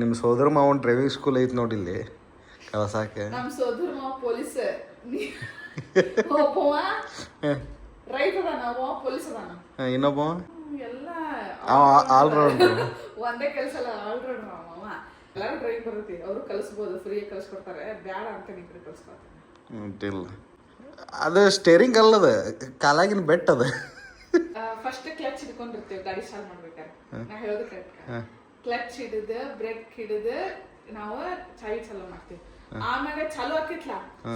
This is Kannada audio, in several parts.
ನಿಮ್ಮ ಸೋದರ ಮಾವನ ಡ್ರೈವಿಂಗ್ ಸ್ಕೂಲ್ ಐತಿ ನೋಡಿಲ್ಲಿ ಕಳಸಾಕೆ. ನಮ್ಮ ಸೋದರ ಮಾವ ಪೊಲೀಸ್, ಒಬ್ಬವ ರೈತ ಅದಾನ, ಅವ ಪೊಲೀಸ್ ಅದಾನ, ಇನ್ನೊಬ್ಬ ಎಲ್ಲ ಆಲ್ರೌಂಡರ್. ಒಂದೇ ಕೆಲಸ ಅಲ್ಲ, ಆಲ್ರೌಂಡರ್ ಮಾವ. ಎಲ್ಲರೂ ಡ್ರೈವಿಂಗ್ ಬರುತ್ತೆ, ಅವರು ಕಲಿಸ್ಬೋದು, ಫ್ರೀಯಾಗಿ ಕಲಿಸ್ಕೊಡ್ತಾರೆ. ಬೇಡ ಅಂತ ನಿಮ್ಮ ಕಡೆ ಕಲಿಸ್ಕೊಡ್ತೀನಿ. ಇಲ್ಲ ಅದು ಸ್ಟೇರಿಂಗ್ ಅಲ್ಲದ, ಕಾಲಾಗಿನ ಬೆಟ್ ಅದ. ಫಸ್ಟ್ ಕ್ಲಚ್ ಹಿಡ್ಕೊಂಡಿರ್ತೀವಿ ಗಾಡಿ ಸ್ಟಾರ್ಟ್ ಮಾಡ್ಬೇಕಾದ್ರೆ. ನಾ ಹೇಳೋದು ಕರೆಕ್ಟ್. ಕ್ಲಚ್ ಹಿಡಿದು ಬ್ರೇಕ್ ಹಿಡಿದು ನಾವು ಚಾವಿ ಚಾಲೂ ಮಾಡ್ತೀವಿ. ಆಮೇಲೆ ಚಾಲೂ ಆಕಿತ್ಲ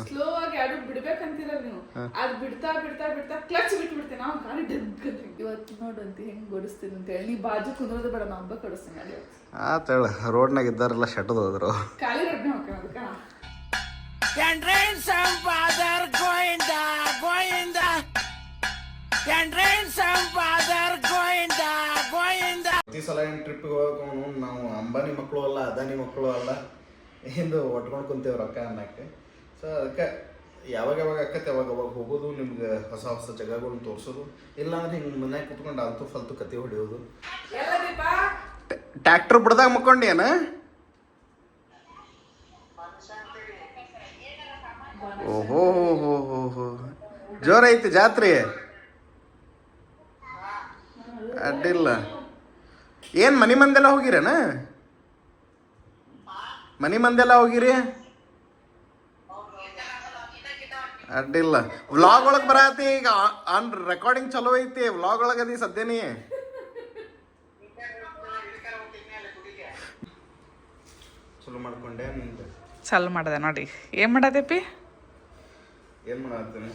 ಸ್ಲೋ ಆಗಿ ಅಡು ಬಿಡ್ಬೇಕಂತೀರ ನೀವು, ಅದ್ ಬಿಡ್ತಾ ಬಿಡ್ತಾ ಬಿಡ್ತಾ ಕ್ಲಚ್ ಬಿಟ್ಬಿಡ್ತೀವಿ. ನಾವು ಗಾಡಿ ಡಗ್ ಇವತ್ತು ನೋಡಂತ ಹೆಂಗ್ ಓಡಿಸ್ತೀನಿ ಅಂತ ಹೇಳಿ. ನೀ ಬಾಜು ಕುಂದ್ರೋದು ಬೇಡ, ನಾ ಹಬ್ಬ ಕಡಿಸ್ತೀನಿ ಗಾಡಿ. ಆತೇಳ ರೋಡ್ನಾಗ ಇದ್ದಾರೆಲ್ಲ ಶೆಟ್ಟದ ಹೋದ್ರು. ಖಾಲಿ ರೋಡ್ನ ಹೋಗ್ತಾನ ಅದಕ್ಕ. ಪ್ರತಿ ಸಲ ಏನು ಟ್ರಿಪ್ಪಿಗೆ ಹೋಗಕ್ಕೆ ನಾವು ಅಂಬಾನಿ ಮಕ್ಕಳು ಅಲ್ಲ, ಅದಾನಿ ಮಕ್ಕಳು ಅಲ್ಲ, ಎಂದು ಒಟ್ಕೊಂಡು ಕುಂತೇವೆ ರೊಕ್ಕ ಅನ್ನಕ್ಕೆ. ಸೊ ಅದಕ್ಕೆ ಯಾವಾಗ ಯಾವಾಗ ಆಕತ್ತೆ ಅವಾಗ ಅವಾಗ ಹೋಗೋದು, ನಿಮ್ಗೆ ಹೊಸ ಹೊಸ ಜಾಗಗಳನ್ನ ತೋರಿಸೋದು. ಇಲ್ಲ ಅಂದ್ರೆ ಹಿಂಗೆ ಮನ್ಯಾಗ ಕುತ್ಕೊಂಡು ಆಲ್ತು ಫಲ್ತು ಕತೆ ಹೊಡೆಯೋದು. ಟ್ಯಾಕ್ಟರ್ ಬಿಡ್ದಾಗ ಮಕ್ಕೊಂಡೇನ? ಓಹೋ ಹೋ ಹೋ ಹೋ, ಜೋರ ಐತಿ ಜಾತ್ರೆ. ಅಡ್ಡಿಲ್ಲ. ಏನು ಮನೆ ಮಂದೆಲ್ಲ ಹೋಗಿರೇನ? ಮನೆ ಮಂದೆಲ್ಲ ಹೋಗಿರಿ? ಅಡ್ಡಿಲ್ಲ. ವ್ಲಾಗ್ ಒಳಗೆ ಬರತಿ ಈಗ, ಆನ್ ರೆಕಾರ್ಡಿಂಗ್ ಚಲೋ ಐತಿ. ವ್ಲಾಗ್ ಒಳಗೆ ಅದಿ ಸದ್ಯನೇ. ಚಲೋ ಮಾಡ್ಕೊಂಡೆ. ಚಾಲು ಮಾಡಿದೆ ನೋಡಿ. ಏನು ಮಾಡತ್ತೇಪಿ? ಏನು ಮಾಡತ್ತೀನಿ?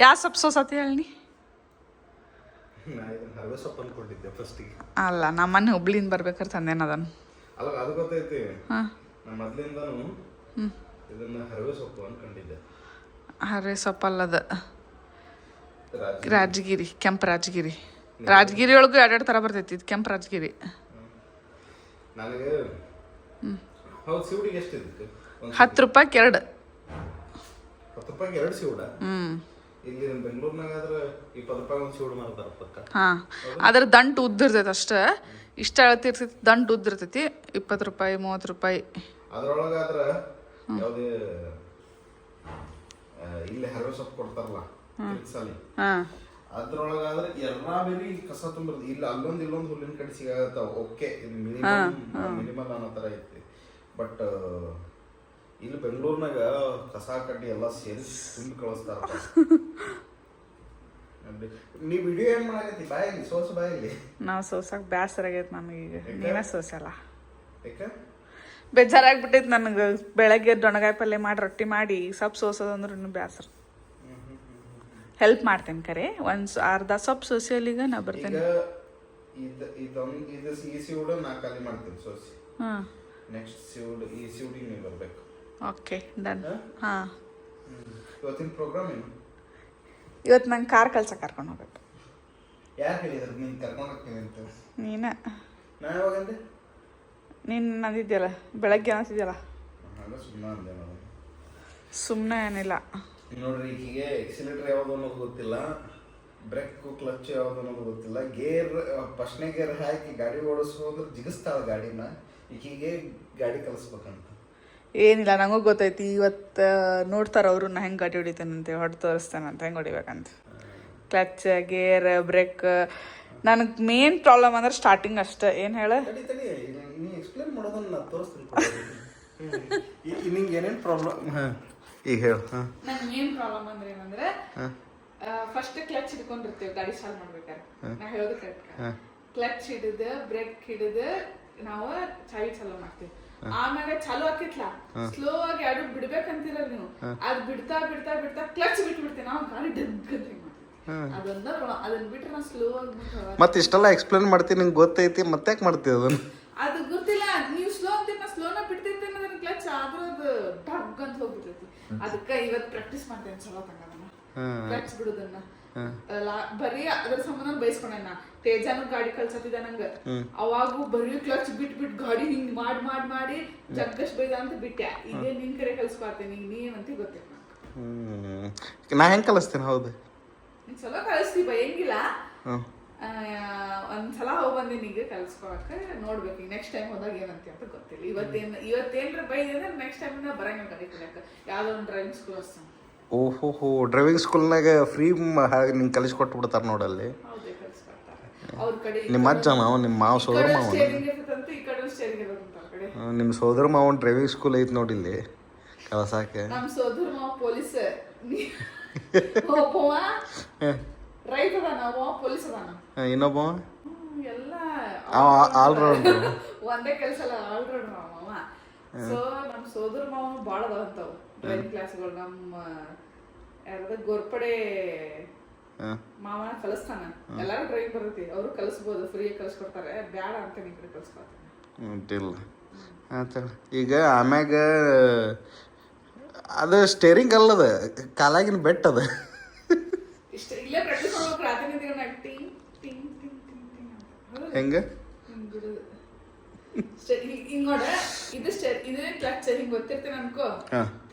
ಯಾವ ಸೊಪ್ಪು ಸೋಸತಿ ಹೇಳಿ? ಹರವೆ ಸೊಪ್ಪು ಅನ್ಕೊಂಡಿದ್ದೆ ಫಸ್ಟಿಗೆ. ಅಲ್ಲ, ನಮ್ಮ ಮನೆ ಹುಬ್ಳಿಯಿಂದ ಬರ್ಬೇಕಾದ್ರೆ ತಂದೇನದನ್. ಅಲ್ಲ ಅದು ಗೊತ್ತೈತಿ. ನಮ್ಮ ಮೊದ್ಲಿಂದನು ಇದನ್ನ ಹರವೆ ಸೊಪ್ಪು ಅನ್ಕೊಂಡಿದ್ದೆ. ಹರವೆ ಸೊಪ್ಪಲ್ಲದ ರಾಜಗಿರಿ, ಕೆಂಪು ರಾಜಗಿರಿ. ರಾಜಗಿರಿ ಒಳಗೂ ಎರಡೆರಡು ಥರ ಬರ್ತೈತಿ. ಇದು ಕೆಂಪು ರಾಜಗಿರಿ. ನನಗೆ ಹೌದು. ಸಿವುಡಿಗೆ ಎಷ್ಟು ಇದಕ್ಕೆ? 10 ರೂಪಾಯಿಗೆ 2. 10 ರೂಪಾಯಿಗೆ 2 ಸಿವುಡ? ಇಲ್ಲಿ ಬೆಂಗಳೂರಿನಾಗ ಆದ್ರೆ 20 ರೂಪಾಯಿ ಒಂದು ಸಿವುಡು ಮಾಡ್ತಾರ ಪಕ್ಕ. ಹಾಂ, ಅದ್ರ ದಂಟು ಉದ್ದಿರ್ತೈತೆ ಅಷ್ಟೇ. ಇಷ್ಟ ಅಳತಿರ್ತೈತಿ, ದಂಟು ಉದ್ದಿರ್ತೈತಿ. 20 ರೂಪಾಯಿ 30 ರೂಪಾಯಿ. ಅದ್ರೊಳಗಾದ್ರೆ ಯಾವುದೇ ಇಲ್ಲಿ ಹರವೆ ಸೊಪ್ಪು ಕೊಡ್ತಾರಲ್ಲ ಸಾಲಿ, ಅದ್ರೊಳಗಾದ್ರೆ ಎಲ್ಲಾ ಬೇರೆ ಕಸ ತುಂಬಿರ್ತದೆ. ಇಲ್ಲಿ ಅಲ್ಲೊಂದು ಇಲ್ಲೊಂದು ಹುಲ್ಲಿನ ಕಡೆ ಸಿಗತ್ತಾವ. ಓಕೆ, ಇದು ಮಿನಿಮಲ್ ಅನ್ನೋ ಥರ ಐತಿ. ಬಟ್ ಇಲ್ಲಿ ಬೆಂಗಳೂರಿನಾಗ ಕಸ ಕಡ್ಡಿ ಎಲ್ಲ ಸೇರಿ ತುಂಬಿ ಕಳಿಸ್ತಾರ. ನೀ ವಿಡಿಯೋ ಏನ್ ಮಾಡಕತ್ತಿ? ಬಾಯಲ್ಲಿ ಸೋಸು, ಬಾಯಲ್ಲಿ. ನಾವು ಸೋಸಕ್ ಬೇಸರ ಆಗೈತೆ ನಮಗೀಗ. ನೀವೇ ಸೋಸಲ್ಲ. ಯಾಕೆ? ಬೇಜಾರಾಗ್ಬಿಟ್ಟೈತೆ ನನಗೆ. ಬೆಳಗ್ಗೆ ದೊಣಗಾಯಿ ಪಲ್ಯ ಮಾಡಿ ರೊಟ್ಟಿ ಮಾಡಿ ಸೊಪ್ಪು ಸೋಸೋದಂದ್ರೆ ಇನ್ನೂ ಬೇಸರ. ಹೆಲ್ಪ್ ಮಾಡ್ತೇನೆ ಕರೆ. ಅರ್ಧ ಸೊಪ್ಪು ಸೋಸಿಯಲ್ಲಿಗ ನಾ ಬರ್ತೇನೆ. ಈ ಸಿವುಡು ನಾ ಖಾಲಿ ಮಾಡ್ತೇನೆ ಸೋಸಿ. ನೆಕ್ಸ್ಟ್ ಸಿವುಡು ಈ ಸಿವುಡಿಗೆ ನೀವು ಬರ್ಬೇಕು. Okay, done. ಹಾಂ, ಇವತ್ತಿನ ಪ್ರೋಗ್ರಾಮ್ ಏನು? ಇವತ್ತು ನಂಗೆ ಕಾರ್ ಕಲ್ಸಕ್ಕೆ ಕರ್ಕೊಂಡು ಹೋಗ್ಬೇಕು. ಯಾರು ಹೇಳಿದ್ರು ನೀನು ಕರ್ಕೊಂಡು ಹೋಗ್ತೀನಿ ಅಂತ? ನೀನೇ. ನಾ ಯಾವಾಗಂದೆ? ನೀನು ಅಂದಿದ್ಯಲ್ಲ ಬೆಳಗ್ಗೆ, ಅನಿಸಿದ್ಯಲ್ಲ. ಸುಮ್ಮನೆ ಅಂದೆ ನಾನು. ಸುಮ್ಮನೆ ಏನಿಲ್ಲ ನೋಡ್ರಿ. ಹೀಗೆ ಎಕ್ಸಿಲೇಟರ್ ಯಾವುದು ಅನ್ನೋದು ಗೊತ್ತಿಲ್ಲ, ಬ್ರೇಕ್ ಕ್ಲಚ್ ಯಾವುದು ಅನ್ನೋದು ಗೊತ್ತಿಲ್ಲ. ಗೇರ್ ಫಸ್ಟ್ನೇ ಗೇರ್ ಹಾಕಿ ಗಾಡಿ ಓಡಿಸೋದ್ರೆ ಜಿಗಿಸ್ತಾಳ ಗಾಡಿನ. ಹೀಗೆ ಗಾಡಿ ಕಲಿಸ್ಬೇಕಂತ ಏನಿಲ್ಲ. ನನಗೂ ಗೊತ್ತೈತಿ. ಇವತ್ತು ನೋಡ್ತಾರೆ ಅವರು ನಾ ಹೆಂಗೆ ಗಾಡಿ ಹೊಡಿತೇನಂತೆ, ಹೊಡೆದು ತೋರಿಸ್ತೇನಂತ ಹೆಂಗೆ ಹೊಡಿಬೇಕಂತ. Clutch, gear, brake. ನನಗೆ ಮೇನ್ ಪ್ರಾಬ್ಲಮ್ ಅಂದ್ರೆ ಸ್ಟಾರ್ಟಿಂಗ್ ಅಷ್ಟೇ. ಏನು ಹೇಳ? ನೀ ಎಕ್ಸ್ಪ್ಲೇನ್ ಮಾಡೋದನ್ನ ನಾ ತೋರಿಸ್ತೀನಿ. ನಿಂಗೆ ಏನೇನು ಪ್ರಾಬ್ಲಮ್ ಈಗ ಹೇಳು. ನನ್ನ ಮೇನ್ ಪ್ರಾಬ್ಲಮ್ ಅಂದ್ರೆ ಏನಂದ್ರೆ, ಫಸ್ಟ್ ಕ್ಲಚ್ ಹಿಡ್ಕೊಂಡಿರ್ತೀವಿ ಗಾಡಿ ಸ್ಟಾರ್ಟ್ ಮಾಡ್ಬೇಕಾದ್ರೆ. ನಾ ಹೇಳೋದು ಕರೆಕ್ಟ್. ಕ್ಲಚ್ ಹಿಡಿದು ಬ್ರೇಕ್ ಹಿಡಿದು ನಾವು ಚಾವಿ ಚಾಲೂ ಮಾಡ್ತೀವಿ. ಆಮೇಲೆ ಚಾಲೂ ಆಕಿತ್ಲ ಸ್ಲೋ ಆಗಿ ಅಡು ಬಿಡ್ಬೇಕಂತೀರ ನೀವು, ಅದ್ ಬಿಡ್ತಾ ಬಿಡ್ತಾ ಬಿಡ್ತಾ ಕ್ಲಚ್ ಬಿಟ್ಬಿಡ್ತೀವಿ. ನಾವು ಗಾಡಿ ಡಗ್ ಅದನ್ನ ಬಿಟ್ರೆ ನಾವು ಸ್ಲೋ ಆಗಿ. ಮತ್ತೆ ಇಷ್ಟೆಲ್ಲ ಎಕ್ಸ್ಪ್ಲೇನ್ ಮಾಡ್ತೀನಿ, ನಿಂಗೆ ಗೊತ್ತೈತಿ, ಮತ್ತೆ ಯಾಕೆ ಮಾಡ್ತೀವಿ ಅದನ್ನ? ಅದು ಗೊತ್ತಿಲ್ಲ. ನೀವು ಸ್ಲೋ ಅಂತೀರಿ, ನಾ ಸ್ಲೋನ ಬಿಡ್ತೈತೆ ಅನ್ನೋದನ್ನ ಕ್ಲಚ್ ಆದ್ರೂ ಅದು ಡಗ್ ಅಂತ ಹೋಗ್ಬಿಡ್ತೈತಿ. ಅದಕ್ಕೆ ಇವತ್ತು ಪ್ರಾಕ್ಟೀಸ್ ಮಾಡ್ತೇನೆ ಚಲೋ ತಂಗದನ್ನ ಕ್ಲಚ್ ಬಿಡುದನ್ನ. ಬರೀ ಅದ್ರ ಸಂಬಂಧ ಬೈಸ್ಕೊಂಡೆ. ನಾ ತೇಜಾನು ಗಾಡಿ ಕಳ್ಸತ್ತಿದ್ದ ನಂಗೆ. ಅವಾಗೂ ಬರೀ ಕ್ಲಚ್ ಬಿಟ್ ಗಾಡಿ ಹಿಂಗ್ ಮಾಡಿ ಜಗ್ಗಶ್ ಬೈದ ಅಂತ ಬಿಟ್ಟೆ. ಈಗ ನಿನ್ ಕಡೆ ಕಲ್ಸ್ಕೊಡ್ತೇನೆ. ನೀ ಏನಂತ ಗೊತ್ತಿಲ್ಲ. ನಾ ಹೆಂಗೆ ಕಲಿಸ್ತೇನೆ? ಹೌದು, ನೀನ್ ಚಲೋ ಕಳಿಸ್ತಿ, ಬೈಯಂಗಿಲ್ಲ. ಒಂದ್ಸಲ ಹೋಗಿ ಬಂದೀನಿ ಈಗ ಕಲ್ಸ್ಕೊಳಕ್ಕೆ. ನೋಡ್ಬೇಕು ಈಗ ನೆಕ್ಸ್ಟ್ ಟೈಮ್ ಹೋದಾಗ ಏನಂತ ಅಂತ ಗೊತ್ತಿಲ್ಲ. ಇವತ್ತೇನ್ರ ಬೈದ್ರೆ ನೆಕ್ಸ್ಟ್ ಟೈಮ್ ಬರಂಗಿಲ್ಲ ಗಾಡಿ ಕಲಿಯಕ್ಕೆ. ಯಾವ್ದೋ ಒಂದು ಡ್ರೈವಿಂಗ್ ಸ್ಕೂಲ್ ಅಷ್ಟ. ಓಹೋ ಡ್ರೈವಿಂಗ್ ಸ್ಕೂಲ್ನಾಗ ಫ್ರೀ ನಿಂಗೆ ಕಲಿಸ್ಕೊಟ್ಟು ಬಿಡ್ತಾರೆ ನೋಡಲ್ಲಿ. ಹೌದೇ ಕಲ್ಸ್ಕೊಡ್ತಾರೆ ಅವ್ರ ಕಡೆ. ನಿಮ್ಮ ಅಜ್ಜ ಮಾವ ನಿಮ್ಮ ಮಾವ ಸೋದರ ಮಾವ ಸ್ಟೇರಿಂಗ್ ಇರ್ತಂತ ಈ ಕಡೆ ಸ್ಟೇರಿಂಗ್ ಇರೋದಂತ ಅವ್ರ ಕಡೆ. ನಿಮ್ಮ ಸೋದರ ಮಾವನ್ ಡ್ರೈವಿಂಗ್ ಸ್ಕೂಲ್ ಐತಿ ನೋಡಿಲ್ಲಿ ಕಲಸಾಕೆ. ನಮ್ಮ ಸೋದರ ಮಾವ ಪೊಲೀಸ್ ಒಬ್ಬವ ರೈತ ಅದಾನ, ಒಬ್ಬ ಪೊಲೀಸ್ ಅದಾನ, ಇನ್ನೊಬ್ಬ ಎಲ್ಲ ಆಲ್ರೌಂಡರ್. ಒಂದೇ ಕೆಲಸ ಅಲ್ಲ, ಆಲ್ರೌಂಡರ್ ಮಾವ. ಸೊ ನಮ್ಮ ಸೋದರ ಮಾವ ಭಾಳ ಅದಾವಂತಾವು ಡ್ರೈವಿಂಗ್ ಕ್ಲಾಸ್ಗಳು. ನಮ್ಮ ಯಾರದ ಗೋರ್ಪಡೆ ಮಾವ ಕಲಿಸ್ತಾನ. ಎಲ್ಲಾರು ಡ್ರೈವಿಂಗ್ ಬರ್ತೈತಿ, ಅವರು ಕಲಿಸ್ಬೋದು, ಫ್ರೀ ಕಲಿಸ್ಕೊಡ್ತಾರೆ. ಬ್ಯಾಡ ಅಂತ ನಿಮ್ ಕಡೆ ಕಲಿಸ್ಕೊಡ್ತಾರೆ. ಇಲ್ಲ ಆತ ಈಗ ಆಮ್ಯಾಗ ಅದು ಸ್ಟೇರಿಂಗ್ ಅಲ್ಲದ ಕಾಲಾಗಿನ ಬೆಟ್ ಅದ. ಇಷ್ಟ ಇಲ್ಲೇ ಪ್ರಾಕ್ಟೀಸ್ ಮಾಡ್ಬೇಕು. ರಾತ್ರಿ ಟಿಂಗ್ ಟಿಂಗ್ ಟಿಂಗ್ ಟಿಂಗ್ ಟಿಂಗ್ ಅಂತ ಹೆಂಗ ಹಿಂಗ್ ನೋಡ. ಇದು ಕ್ಲಚ್ ಹಿಂಗ್ ಗೊತ್ತಿರ್ತೇನೆ ಅನ್ಕೋ.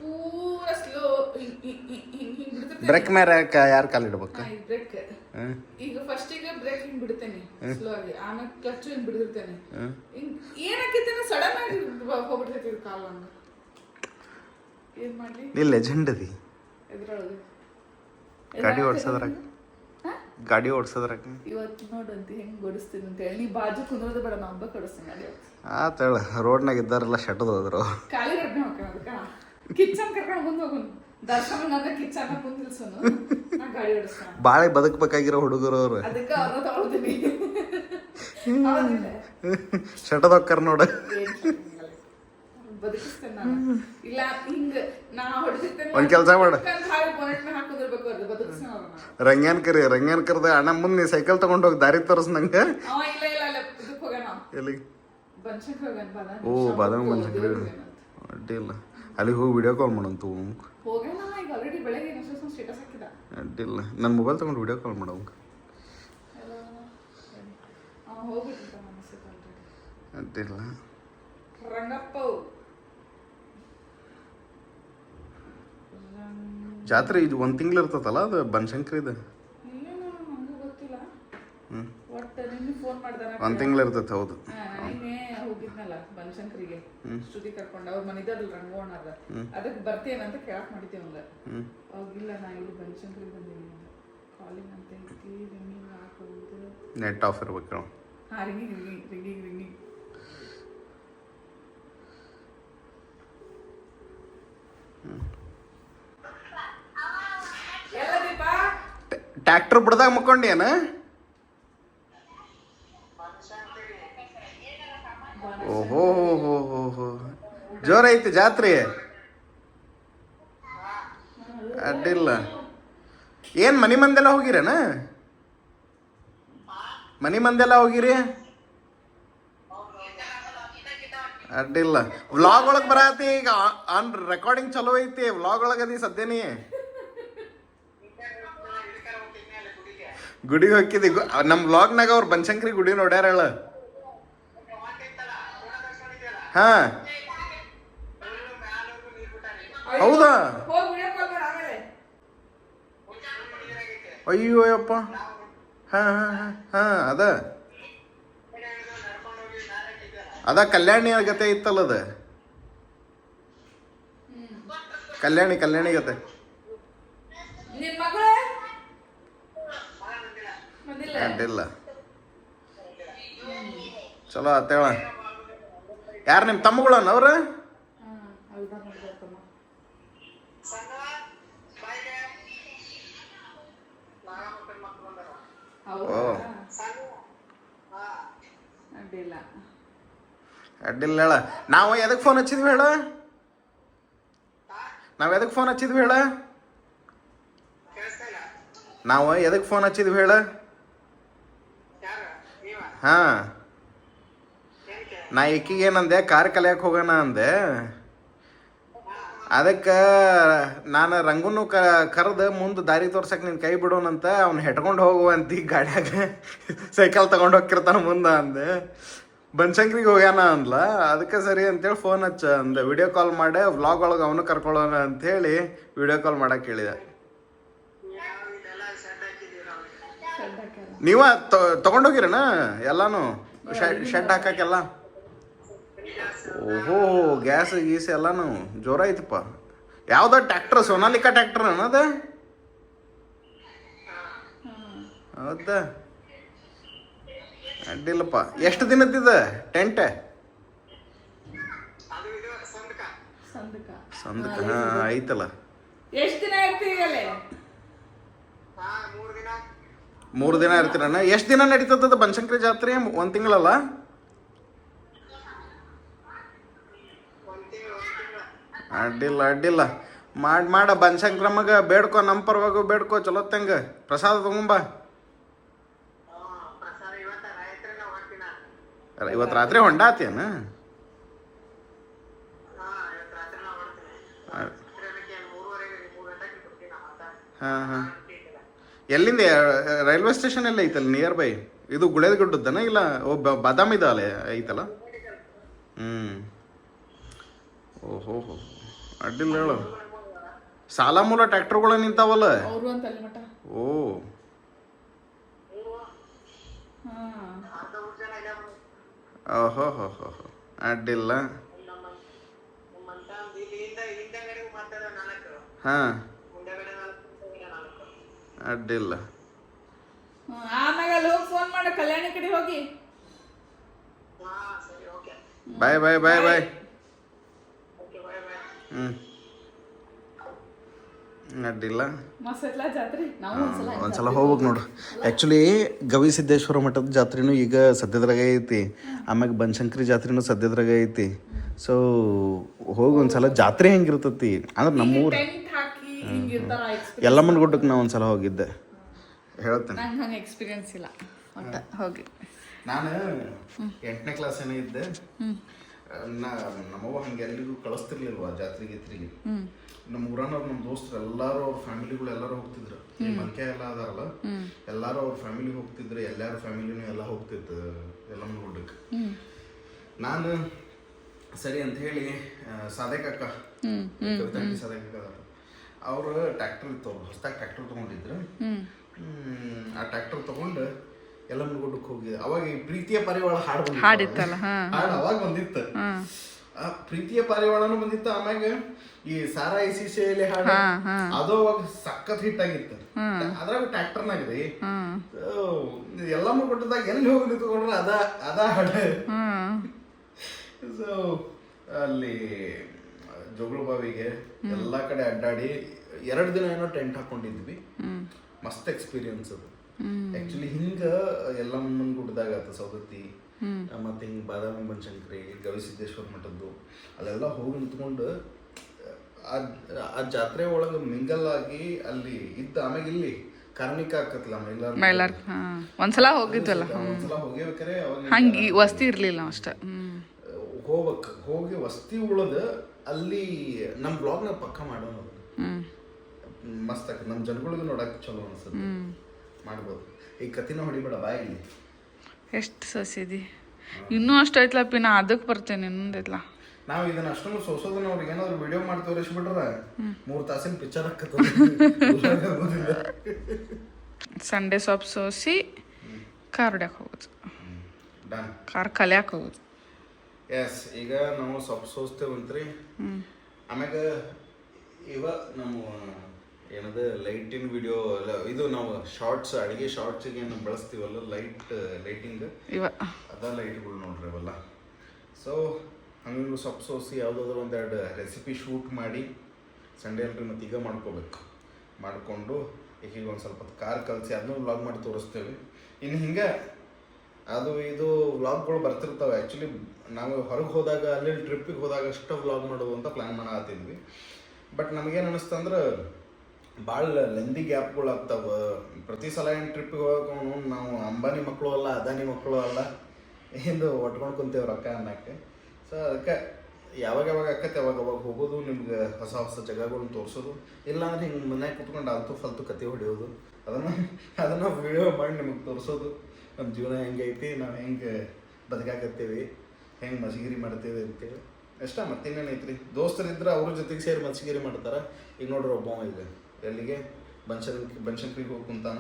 ಪೂರ ಸ್ಲೋ ಹಿಂಗ್ ಬಿಡ್ತಿರ್ತೇನೆ. ಬ್ರೇಕ್ ಮೇಲೆ ಯಾರು ಕಾಲು ಇಡ್ಬೇಕ? ಬ್ರೇಕ್ ಈಗ ಫಸ್ಟ್ ಈಗ ಬ್ರೇಕ್ ಹಿಂಗ್ ಬಿಡ್ತೇನೆ ಸ್ಲೋ ಆಗಿ, ಆಮೇಲೆ ಕ್ಲಚ್ ಹಿಂಗ್ ಬಿಡ್ತಿರ್ತೇನೆ. ಹಿಂಗ್ ಏನಾಕೈತೇನೆ ಸಡನ್ ಆಗಿ ಹೋಗ್ಬಿಡ್ತೈತಿ ಕಾಲ್. ಹಂಗ ಏನ್ ಮಾಡ್ಲಿ? ನೀ ಲೆಜೆಂಡ್ ಅದಿ ಎದ್ರೊಳಗೆ ಗಾಡಿ ಓಡ್ಸೋದ್ರಾಗ. ಗಾಡಿ ಓಡ್ಸೋದ್ರಾಗ ಇವತ್ತು ನೋಡಂತ ಹೆಂಗ್ ಓಡಿಸ್ತೀನಿ ಅಂತ ಹೇಳಿ. ನೀ ಬಾಜು ಕುಂದ್ರದ ಬೇಡ, ನಾ ಹಬ್ಬ ಕಡಿಸ್ತೀನಿ ಗಾಡಿ. ಆತೇಳ ರೋಡ್ನಾಗ ಇದ್ದಾರೆಲ್ಲ ಶಟದ್ ಹೋದ್ರು. ಖಾಲಿ ರೋಡ್ನ ಹೋಗ್ಕ ಕಿಚ್ಚನ್ ಕರ್ಕೊಂಡು ಮುಂದೆ ಹೋಗುನ್. ದರ್ಶನ ನಂದ ಕಿಚ್ಚನ ಕುಂದಿಲ್ಸನು, ನಾ ಗಾಡಿ ಓಡಿಸ್ತಾನ. ಬಾಳ ಬದುಕ್ಬೇಕಾಗಿರೋ ಹುಡುಗರು ಅವ್ರು. ಅದಕ್ಕೆ ಅವ್ರ ತಗೊಳ್ತೀನಿ. ಶಟದ್ ಹೋಗ್ತಾರ ನೋಡ. ಬದುಕಿಸ್ತೇನೆ ನಾನು. ಇಲ್ಲ ಹಿಂಗ ನಾ ಹೊಡಿತಿರ್ತೇನೆ. ಒಂದ್ ಕೆಲ್ಸ ಮಾಡ, ಹಾಕಿದಿರ್ಬೇಕು ಅದು ಬದುಕಿಸ್ತೇನೆ ಅವ್ರನ್ನ. ರಂಗ್ಯಾನ್ ಕರ್ದ ಅಣ್ಣ ಮುಂದೆ ನೀ ಸೈಕಲ್ ತಗೊಂಡ್ ಹೋಗಿ ದಾರಿ ತೋರ್ಸ್ ನಂಗ. ಅವ ಇಲ್ಲ ಇದಕ್ಕೆ ಹೋಗೋಣ. ಎಲ್ಲಿ? ಬನಶಂಕರಿ ಹೋಗೋಣ. ಓ ಬಾದಾಮಿ ಬನಶಂಕರಿ ಅಡ್ಡಿಲ್ಲ, ಅಲ್ಲಿಗೆ ಹೋಗಿ ವಿಡಿಯೋ ಕಾಲ್ ಮಾಡಂತು. ಹೋಗೋಣ ಈಗ ಆಲ್ರೆಡಿ ಬೆಳಗ್ಗೆ ಇನ್ನೊಂದು ಸ್ಟೇಟಸ್ ಹಾಕಿದ. ಅಡ್ಡಿಲ್ಲ, ನನ್ನ ಮೊಬೈಲ್ ತಗೊಂಡು ವಿಡಿಯೋ ಕಾಲ್ ಮಾಡೋ. ಹೋಗ್ಬಿಟ್ಟು ಅಡ್ಡಿಲ್ಲ. ರಂಗಪ್ಪ ಜಾತ್ರೆ ಇದು 1 ತಿಂಗಳು ಇರ್ತದಲ್ಲ ಅದು ಬನಶಂಕರಿದು. ನಂಗೂ ಗೊತ್ತಿಲ್ಲ. ಒಟ್ಟು ನಿನ್ನೆ ಫೋನ್ ಮಾಡ್ದಾರ 1 ತಿಂಗಳು ಇರ್ತೈತೆ. ಹೌದು, ನಿನ್ನೆ ಹೋಗಿದ್ನಲ್ಲ ಬನಶಂಕರಿಗೆ, ಶ್ರುತಿ ಕರ್ಕೊಂಡು. ಅವ್ರ ಮನಿದಲ್ಲ ರಂಗೋಣ ಅದ, ಅದಕ್ಕೆ ಬರ್ತೇನಂತ ಕೇಳಕ್ ಮಾಡಿದ್ದೇವಲ್ಲ. ಅವಾಗಿಲ್ಲ, ನಾ ಇಲ್ಲಿ ಬನಶಂಕರಿಗೆ ಬಂದೀನಿ. ಕಾಲಿಂಗ್ ಅಂತ ಐತಿ, ರಿಂಗಿಂಗ್ ಹಾಕೋದು. ನೆಟ್ ಆಫ್ ಇರ್ಬೇಕು. ಹಾ, ರಿಂಗಿಂಗ್ ಟ್ರ್ಯಾಕ್ಟರ್ ಬಿಡ್ದಾಗ ಮುಕ್ಕೊಂಡೇನ? ಓಹೋ ಹೋ ಹೋ ಹೋ, ಜೋರ ಐತಿ ಜಾತ್ರೆ. ಅಡ್ಡಿಲ್ಲ. ಏನ್ ಮನಿ ಮಂದೆಲ್ಲ ಹೋಗಿರೇನ? ಮನಿ ಮಂದೆಲ್ಲ ಹೋಗಿರಿ? ಅಡ್ಡಿಲ್ಲ. ವ್ಲಾಗ್ ಒಳಗೆ ಬರತಿ ಈಗ. ಆನ್ ರೆಕಾರ್ಡಿಂಗ್ ಚಲೋ ಐತಿ. ವ್ಲಾಗ್ ಒಳಗದಿ ಸದ್ಯನೇ. ಗುಡಿಗೆ ಹೋಗಿದ್ದಿ. ನಮ್ಮ ವ್ಲಾಗ್ನಾಗ ಅವ್ರು ಬನಶಂಕರಿ ಗುಡಿ ನೋಡ್ಯಾರ. ಹಾ ಹೌದಾ? ಅಯ್ಯೋ ಅಯ್ಯಪ್ಪ. ಹಾ ಹಾ ಹಾ ಹಾ ಅದ ಕಲ್ಯಾಣಿ ಗತೆ ಇತ್ತಲ್ಲ. ಅದ ಕಲ್ಯಾಣಿ ಗತೆ. ಅಡ್ಡಿಲ್ಲ, ಚಲೋ ಆತೇಳ. ಯಾರು ನಿಮ್ಮ ತಮ್ಮಗಳನ್ನ ಅವ್ರ? ಅಡ್ಡಿಲ್ಲ ಹೇಳ. ನಾವು ಎದಕ್ಕೆ ಫೋನ್ ಹಚ್ಚಿದ್ವಿ ಹೇಳ? ನಾವು ಎದಕ್ಕೆ ಫೋನ್ ಹಚ್ಚಿದ್ವಿ ಹೇಳ? ಹಾ, ನಾ ಈಕಿಗೆ ಏನಂದೆ, ಕಾರ್ ಕಲಿಯಕ್ಕೆ ಹೋಗೋಣ ಅಂದೆ. ಅದಕ್ಕೆ ನಾನು ರಂಗುನು ಕರೆದು ಮುಂದೆ ದಾರಿ ತೋರ್ಸಕ್ಕೆ ನಿನ್ನ ಕೈ ಬಿಡೋಣಂತ. ಅವ್ನು ಹೆಟ್ಕೊಂಡು ಹೋಗುವಂತ ಗಾಡ್ಯಾಗ ಸೈಕಲ್ ತಗೊಂಡು ಹೋಗಿರ್ತಾನ ಮುಂದೆ ಅಂದೆ. ಬನಶಂಕರಿಗೆ ಹೋಗ್ಯಾನ ಅಂದ್ಲ. ಅದಕ್ಕೆ ಸರಿ ಅಂತೇಳಿ ಫೋನ್ ಹಚ್ಚ ಅಂದೆ. ವಿಡಿಯೋ ಕಾಲ್ ಮಾಡಿ ವ್ಲಾಗ್ ಒಳಗೆ ಅವನು ಕರ್ಕೊಳ್ಳೋಣ ಅಂಥೇಳಿ ವಿಡಿಯೋ ಕಾಲ್ ಮಾಡಕ್ಕೆ ಹೇಳಿದೆ. ನೀವ ತಗೊಂಡೋಗಿರಣ ಎಲ್ಲಾನು ಶೆಡ್ ಹಾಕಕ್ಕೆಲ್ಲ? ಓಹೋ, ಗ್ಯಾಸ್ ಗೀಸ್ ಎಲ್ಲಾನು ಜೋರ ಐತಪ್ಪ. ಯಾವ್ದ ಟ್ರ್ಯಾಕ್ಟರ್? ಸೋನಾಲಿಕಾ ಟ್ರ್ಯಾಕ್ಟರ್ ಅನ್ನೋದ? ಹೌದಾ? ಅಡ್ಡಿಲ್ಲಪ್ಪ. ಎಷ್ಟು ದಿನದಿದ ಟೆಂಟ್? ಸಂದಕ ಐತಲ್ಲ. ಎಷ್ಟು ದಿನ ಇರ್ತೀವಿ ಅಲ್ಲೇ? 3 ದಿನ ಇರ್ತೀರಣ್ಣ. ಎಷ್ಟು ದಿನ ನಡೀತದ ಬನಶಂಕರಿ ಜಾತ್ರೆ? 1 ತಿಂಗಳಲ್ಲ? ಅಡ್ಡಿಲ್ಲ ಮಾಡ ಬನಶಂಕರಮ್ಮಗ ಬೇಡ್ಕೊ, ನಮ್ಮ ಪರವಾಗು ಬೇಡ್ಕೊ, ಚಲೋ ತಂಗ ಪ್ರಸಾದ ತಗೊಂಬ. ಇವತ್ತು ರಾತ್ರಿ ಹೊಂಡಾತೇನ? ಹಾಂ. ಎಲ್ಲಿಂದ? ರೈಲ್ವೆ ಸ್ಟೇಷನ್ ಎಲ್ಲ ಐತಲ್ಲ ನಿಯರ್ ಬೈ? ಇದು ಗುಳೇದಗುಡ್ಡದನ ಇಲ್ಲ ಬಾದಾಮಿ ದಾಲೆ ಐತಲ್ಲ? ಓಹೋ, ಅಡ್ಡಿಲ್ಲ ಹೇಳು. ಸಾಲ ಮೂಲ ಟ್ರ್ಯಾಕ್ಟರ್ಗಳು ನಿಂತಾವಲ್ಲ? ಓ, ಓಹೋ, ಅಡ್ಡಿಲ್ಲ. ಹಾಂ, ಅಡ್ಡಿಲ್ಲ. ಆಮೇಲೆ ಹೋಗಿ ಫೋನ್ ಮಾಡ, ಕಲ್ಯಾಣಿ ಕಡೆ ಹೋಗಿ. ಬಾಯ್. ಅಡ್ಡಿಲ್ಲ. ಒಂದ್ಸಲ ಹೋಗ್ಬೇಕು ನೋಡು. ಆ್ಯಕ್ಚುಲಿ ಗವಿಸಿದ್ದೇಶ್ವರ ಮಠದ ಜಾತ್ರೆನೂ ಈಗ ಸದ್ಯದ್ರಾಗ ಐತಿ, ಆಮ್ಯಾಗ ಬನಶಂಕರಿ ಜಾತ್ರೆನೂ ಸದ್ಯದ್ರಾಗ ಐತಿ. ಸೊ ಹೋಗಿ ಒಂದ್ಸಲ ಜಾತ್ರೆ ಹೆಂಗಿರ್ತತಿ ಅಂದ್ರೆ ನಮ್ಮೂರು ಯಲ್ಲಮ್ಮನ ಗುಡ್ಡಕ್ಕೆ ನಾವು ಒಂದ್ಸಲ ಹೋಗಿದ್ದೆ, ಹೇಳ್ತೇನೆ. ಎಕ್ಸ್ಪೀರಿಯನ್ಸ್ ಇಲ್ಲ ಹೋಗಿ. ನಾನು 8ನೇ ಕ್ಲಾಸ್ ಏನೋ ಇದ್ದೆ. ನಮ್ಮವ್ವ ಹಂಗೆ ಎಲ್ಲಿಗೂ ಕಳಿಸ್ತಿರ್ಲಿಲ್ವ ಜಾತ್ರೆ ಗೀತ್ರಿಗೆ. ನಮ್ಮ ಊರನ್ನವ್ರು, ನಮ್ಮ ದೋಸ್ತರು ಎಲ್ಲಾರು ಅವ್ರ ಫ್ಯಾಮಿಲಿಗಳು ಎಲ್ಲರೂ ಹೋಗ್ತಿದ್ರು. ಈ ಮಂಕೆ ಎಲ್ಲ ಅದಾರಲ್ಲ, ಎಲ್ಲಾರು ಅವ್ರ ಫ್ಯಾಮಿಲಿ ಹೋಗ್ತಿದ್ರು. ಎಲ್ಲಾರ ಫ್ಯಾಮಿಲಿನೂ ಎಲ್ಲ ಹೋಗ್ತಿತ್ತು ಯಲ್ಲಮ್ಮನ ಗುಡ್ಡಕ್ಕೆ. ನಾನು ಸರಿ ಅಂತ ಹೇಳಿ ಸಾದೆ ಕಾಕ, ಸಾದೆ ಕಾಕ ಅವರು ಟ್ರ್ಯಾಕ್ಟರ್ ಇತ್ತು, ಹೊಸದಾಗಿ ಟ್ರ್ಯಾಕ್ಟರ್ ತೊಗೊಂಡಿದ್ರು. ಆ ಟ್ರ್ಯಾಕ್ಟರ್ ತೊಗೊಂಡು ಯಲ್ಲಮ್ಮನ ಗುಡ್ಡಕ್ಕೆ ಹೋಗಿ ಅವಾಗ ಈ ಪ್ರೀತಿಯ ಪಾರಿವಾಳ ಹಾಡಿತ್ತಲ್ಲ, ಹಾಡು ಅವಾಗ ಬಂದಿತ್ತು. ಆ ಪ್ರೀತಿಯ ಪಾರಿವಾಳನೂ ಬಂದಿತ್ತು. ಆಮ್ಯಾಗ ಈ ಸಾರಾಯಿ ಸೀಸೆಯಲ್ಲಿ ಹಾಡು ಅದು ಅವಾಗ ಸಖತ್ ಹಿಟ್ ಆಗಿತ್ತು. ಅದ್ರಾಗ ಟ್ರ್ಯಾಕ್ಟರ್ನಾಗ್ರಿ ಯಲ್ಲಮ್ಮನ ಗುಡ್ಡದಾಗ ಎಲ್ಲಿ ಹೋಗಿ ನಿಂತ್ಕೊಂಡ್ರೆ ಅದ ಹಾಡು. ಸೊ ಅಲ್ಲಿ ಜೋಗಳ ಬಾವಿಗೆ ಎಲ್ಲಾ ಕಡೆ ಅಡ್ಡಾಡಿ 2 ದಿನ ಏನೋ ಟೆಂಟ್ ಹಾಕೊಂಡಿದ್ವಿ. ಮಸ್ತ್ ಎಕ್ಸ್ಪೀರಿಯನ್ಸ್ ಅದು. ಆಕ್ಚುಲಿ ಹಿಂಗ ಯಲ್ಲಮ್ಮನ ಗುಡ್ಡದಾಗ ಆತ ಸೌದತ್ತಿ, ಮತ್ತೆ ಹಿಂಗ ಬಾದಾಮಿ ಬನಶಂಕರಿ, ಗವಿಸಿದ್ದೇಶ್ವರ ಮಠದ್ದು ಅಲ್ಲೆಲ್ಲ ಹೋಗಿ ನಿಂತ್ಕೊಂಡು ಆ ಜಾತ್ರೆ ಒಳಗೆ ಮಿಂಗಲ್ ಆಗಿ ಅಲ್ಲಿ ಇದ್ದ. ಆಮ್ಯಾಗ ಇಲ್ಲಿ ಕಾರ್ಣಿಕ ಆಕತ್ಲ ಮೈಲಾರ್, ಒಂದ್ಸಲ ಹೋಗಿದ್ವಲ್ಲ, ಒಂದ್ಸಲ ಹೋಗಿಬೇಕಾರೆ ಹಂಗಿ ವಸ್ತಿ ಇರ್ಲಿಲ್ಲ ಅಷ್ಟ. ಹೋಗಿ ವಸ್ತಿ ಉಳದ ಅಲ್ಲಿ ನಮ್ ಬ್ಲಾಗ್ನ ಪಕ್ಕ ಮಾಡೋಣ, ಮಸ್ತ್ ಆಕ. ನಮ್ ಜನಗಳಿಗೆ ನೋಡಕ್ ಚಲೋ ಅನ್ಸುತ್ತೆ, ಮಾಡ್ಬೋದು. ಈ ಕತಿನ ಹೊಡಿಬೇಡ ಬಾಯಿಲಿ. ಎಷ್ಟು ಸೋಸಿದಿ ಇನ್ನೂ ಅಷ್ಟು ಐತ್ಲಪ್ಪಿ, ನಾ ಅದಕ್ಕೆ ಬರ್ತೇನೆ ಇನ್ನೊಂದೈತ್ಲ. ನಾವು ಇದನ್ನ ಅಷ್ಟೊಂದು ಸೋಸೋದನ್ನ ಅವ್ರಿಗೆ ಏನಾದ್ರು ವಿಡಿಯೋ ಮಾಡಿ ತೋರಿಸ್ಬಿಟ್ರ 3 ತಾಸಿನ ಪಿಕ್ಚರ್ ಹಾಕತ್ತ. ಸಂಡೆ ಸೊಪ್ಪು ಸೋಸಿ ಕಾರ್ ಹೊಡ್ಯಾಕ ಹೋಗುದು, ಕಾರ್ ಕಲಿಯಾಕ ಹೋಗುದು. ಎಸ್, ಈಗ ನಾವು ಸೊಪ್ಪು ಸೋಸ್ತೇವಂತ್ರಿ. ಆಮ್ಯಾಗ ಇವ ನಮ್ಮ ಏನದ ಲೈಟಿನ ವಿಡಿಯೋ ಇದು ನಾವು ಶಾರ್ಟ್ಸ್, ಅಡಿಗೆ ಶಾರ್ಟ್ಸಿಗೆ ಏನು ಬಳಸ್ತೀವಲ್ಲ ಲೈಟಿಂಗ್, ಅದ ಲೈಟ್ಗಳು ನೋಡ್ರಿ ಅವೆಲ್ಲ. ಸೊ ಹಂಗೆ ಸೊಪ್ಪು ಸೋಸಿ ಯಾವುದಾದ್ರು 1-2 ರೆಸಿಪಿ ಶೂಟ್ ಮಾಡಿ ಸಂಡೇ ಅಲ್ರಿ ಮತ್ತು ಈಗ ಮಾಡ್ಕೋಬೇಕು. ಮಾಡಿಕೊಂಡು ಈಗ ಒಂದು ಸ್ವಲ್ಪ ಕಾರ್ ಕಲಿಸಿ ಅದನ್ನೂ ವ್ಲಾಗ್ ಮಾಡಿ ತೋರಿಸ್ತೇವೆ. ಇನ್ನು ಹಿಂಗೆ ಅದು ಇದು ವ್ಲಾಗ್ಗಳು ಬರ್ತಿರ್ತಾವೆ. ಆ್ಯಕ್ಚುಲಿ ನಾವು ಹೊರಗೆ ಹೋದಾಗ ಅಲ್ಲಿ ಟ್ರಿಪ್ಪಿಗೆ ಹೋದಾಗ ಅಷ್ಟು ವ್ಲಾಗ್ ಮಾಡೋದು ಅಂತ ಪ್ಲ್ಯಾನ್ ಮಾಡತ್ತಿದ್ವಿ. ಬಟ್ ನಮಗೇನು ಅನ್ನಿಸ್ತಂದ್ರೆ ಭಾಳ ಲೆಂದಿ ಗ್ಯಾಪ್ಗಳು ಆಗ್ತಾವೆ. ಪ್ರತಿ ಸಲ ಏನು ಟ್ರಿಪ್ಪಿಗೆ ಹೋಗೋಕೆ ನಾವು ಅಂಬಾನಿ ಮಕ್ಕಳು ಅಲ್ಲ, ಅದಾನಿ ಮಕ್ಕಳು ಅಲ್ಲ, ಎಂದು ಒಟ್ಕೊಂಡು ಕುಂತೇವೆ ರೊಕ್ಕ ಅನ್ನೋಕ್ಕೆ. ಸೊ ಅದಕ್ಕೆ ಯಾವಾಗ ಆಕತ್ತೆ ಅವಾಗ ಹೋಗೋದು, ನಿಮ್ಗೆ ಹೊಸ ಹೊಸ ಜಾಗಗಳನ್ನ ತೋರಿಸೋದು. ಇಲ್ಲಾಂದ್ರೆ ಹಿಂಗೆ ಮನ್ಯಾಗ ಕುತ್ಕೊಂಡು ಆಲ್ತು ಫಲ್ತು ಕತೆ ಹೊಡೆಯೋದು, ಅದನ್ನು ವಿಡಿಯೋ ಮಾಡಿ ನಿಮಗೆ ತೋರಿಸೋದು. ನಮ್ಮ ಜೀವನ ಹೆಂಗೈತಿ, ನಾವು ಹೆಂಗೆ ಬದುಕಾಕತ್ತೀವಿ, ಹೆಂಗೆ ಮಸ್ಗಿರಿ ಮಾಡ್ತೀವಿ ಅಂತೇಳಿ ಅಷ್ಟ. ಮತ್ತೇನೇನೈತ್ರಿ, ದೋಸ್ತರಿದ್ರೆ ಅವ್ರ ಜೊತೆಗೆ ಸೇರಿ ಮಸ್ಗಿರಿ ಮಾಡ್ತಾರೆ. ಈಗ ನೋಡ್ರಿ ಒಬ್ಬ ಈಗ ಎಲ್ಲಿಗೆ ಬನಶಂಕರಿಗೆ ಹೋಗಿ ಕುಂತಾನ.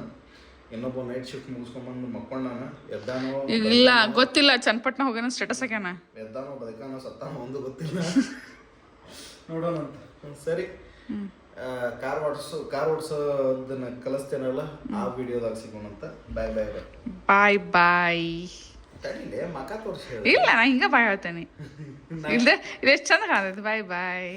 ಇನ್ನೊಬ್ಬ ನೈಟ್ ಶಿಫ್ಟ್ ಮುಗಿಸ್ಕೊಂಬಂದು ಮಕ್ಕೊಂಡಾನ ಎದ್ದಾನೋ ಇಲ್ಲ ಗೊತ್ತಿಲ್ಲ ಚನ್ನಪಟ್ಟಣ ಹೋಗ್ಯಾನ ಸ್ಟೇಟಸ್ ಹಾಕ್ಯಾನ. ಎದ್ದಾನೋ ಬದುಕಾನೋ ಸತ್ತಾನೋ ಒಂದು ಗೊತ್ತಿಲ್ಲ. ನೋಡೋಣ ಅಂತ. ಸರಿ, ಕಾರ್ ಓಡಿಸೋದನ್ನ ಕಲಿಸ್ತೇನಲ್ಲ ಆ ವಿಡಿಯೋದಾಗ ಸಿಗೋಣಂತ. ಬಾಯ್ ಬಾಯ್ ಬಾಯ್ ಬಾಯ್ ಬಾಯ್. ತಡಿಲೇ ಮಕ ತೋರಿಸಿ. ಇಲ್ಲ ನಾ ಹಿಂಗ ಬಾಯ್ ಹೇಳ್ತೇನೆ. ಇಲ್ಲ ಇದು ಎಷ್ಟು ಚಂದ ಕಾಣತೈತಿ. ಬಾಯ್ ಬಾಯ್.